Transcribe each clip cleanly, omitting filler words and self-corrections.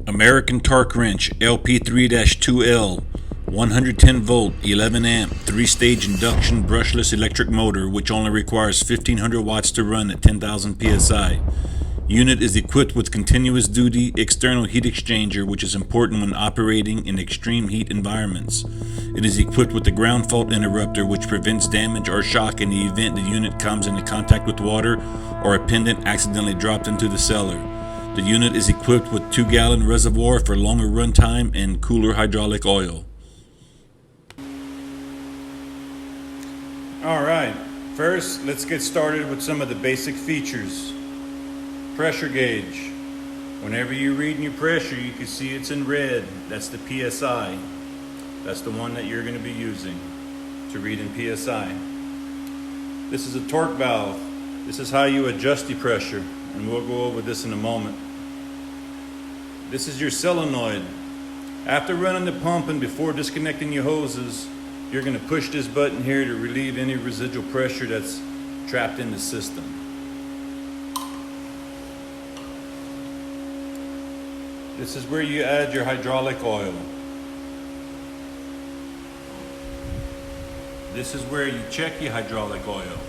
American torque wrench LP3-2L 110 volt 11 amp 3-stage induction brushless electric motor which only requires 1500 watts to run at 10,000 psi. Unit is equipped with continuous duty external heat exchanger, which is important when operating in extreme heat environments. It is equipped with a ground fault interrupter which prevents damage or shock in the event the unit comes into contact with water or a pendant accidentally dropped into the cellar. The unit is equipped with 2-gallon reservoir for longer runtime and cooler hydraulic oil. Alright, first let's get started with some of the basic features. Pressure gauge. Whenever you're reading your pressure, you can see it's in red. That's the PSI. That's the one that you're going to be using to read in PSI. This is a torque valve. This is how you adjust the pressure, and we'll go over this in a moment. This is your solenoid. After running the pump and before disconnecting your hoses, you're going to push this button here to relieve any residual pressure that's trapped in the system. This is where you add your hydraulic oil. This is where you check your hydraulic oil.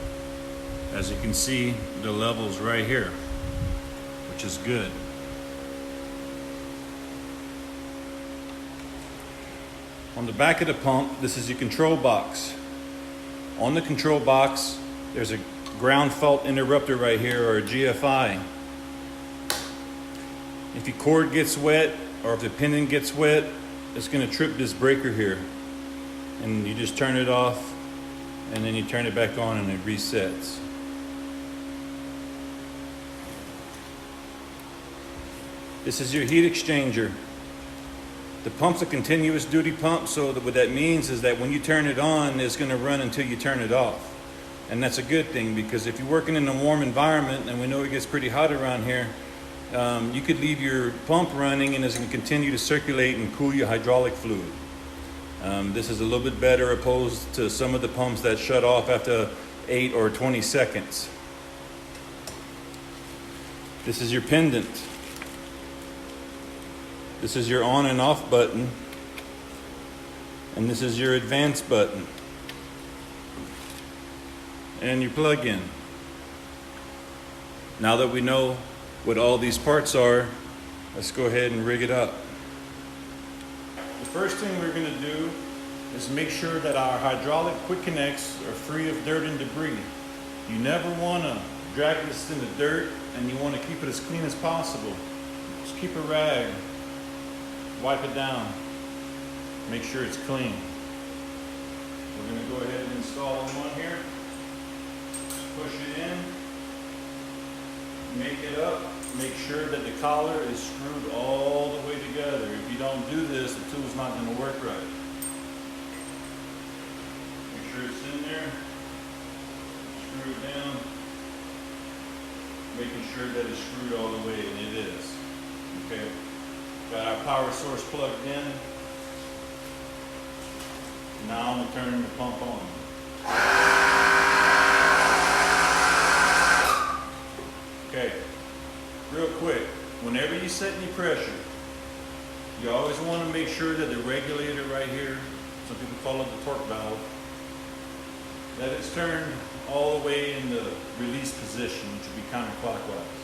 As you can see, the level's right here, which is good. On the back of the pump, this is your control box. On the control box, there's a ground fault interrupter right here, or a GFI. If your cord gets wet, or if the pendant gets wet, it's going to trip this breaker here. And you just turn it off, and then you turn it back on and it resets. This is your heat exchanger. The pump's a continuous duty pump, so what that means is that when you turn it on, it's going to run until you turn it off. And that's a good thing, because if you're working in a warm environment, and we know it gets pretty hot around here, you could leave your pump running and it's going to continue to circulate and cool your hydraulic fluid. This is a little bit better opposed to some of the pumps that shut off after 8 or 20 seconds. This is your pendant. This is your on and off button, and this is your advance button, and your plug-in. Now that we know what all these parts are, let's go ahead and rig it up. The first thing we're going to do is make sure that our hydraulic quick connects are free of dirt and debris. You never want to drag this in the dirt, and you want to keep it as clean as possible. Just keep a rag. Wipe it down. Make sure it's clean. We're going to go ahead and install one here. Push it in. Make it up. Make sure that the collar is screwed all the way together. If you don't do this, the tool's not going to work right. Make sure it's in there. Screw it down. Making sure that it's screwed all the way, and it is. Okay. Got our power source plugged in. Now I'm going to turn the pump on. Okay, real quick, whenever you set any pressure, you always want to make sure that the regulator right here, some people call it the torque valve, that it's turned all the way in the release position, which would be counterclockwise.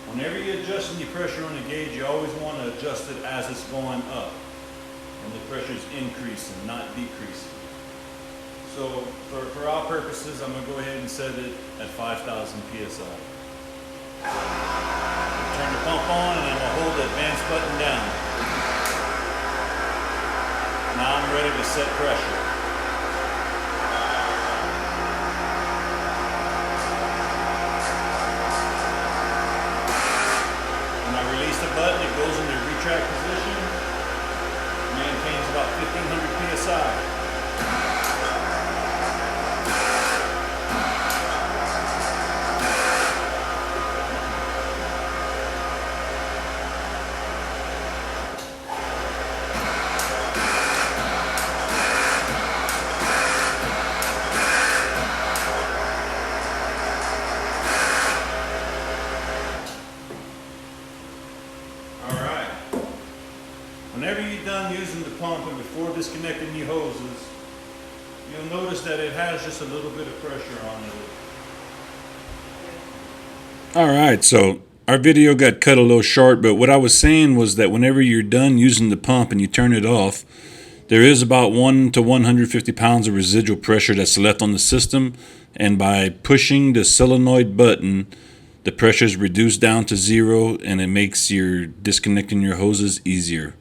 Whenever you're adjusting your pressure on the gauge, you always want to adjust it as it's going up. And the pressure is increasing, not decreasing. So for our purposes, I'm going to go ahead and set it at 5,000 psi. Turn the pump on, and I'm going to hold the advance button down. Now I'm ready to set pressure. Button, it goes into retract position, maintains about 1500 psi. Whenever you're done using the pump and before disconnecting your hoses, you'll notice that it has just a little bit of pressure on it. Alright, so our video got cut a little short, but what I was saying was that whenever you're done using the pump and you turn it off, there is about 1 to 150 pounds of residual pressure that's left on the system, and by pushing the solenoid button, the pressure is reduced down to 0, and it makes your disconnecting your hoses easier.